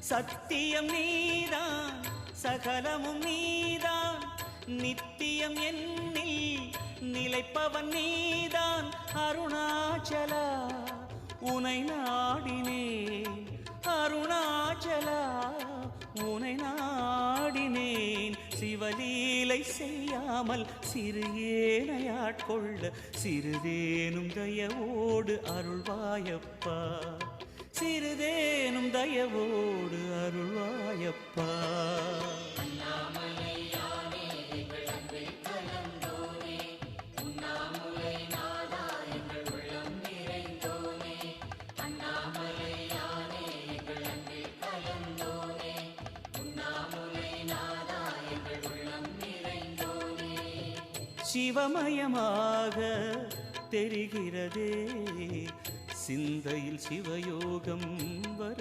சத்தியம் நீதான் சகலமும் நீதான் நித்தியம் என்னில் நிலைப்பவன் நீதான் அருணாச்சலா உனை நாடினேன் அருணாச்சலா உனை நாடினேன் சிவலீலை செய்யாமல் சிறு ஏனையாட்கொள்ள சிறிதேனும் தயவோடு அருள்வாயப்பா சிறிதேனும் தயவோடு அருள்வாயப்பா சிவமயமாக தெரிகிறதே சிந்தையில் சிவயோகம் வரு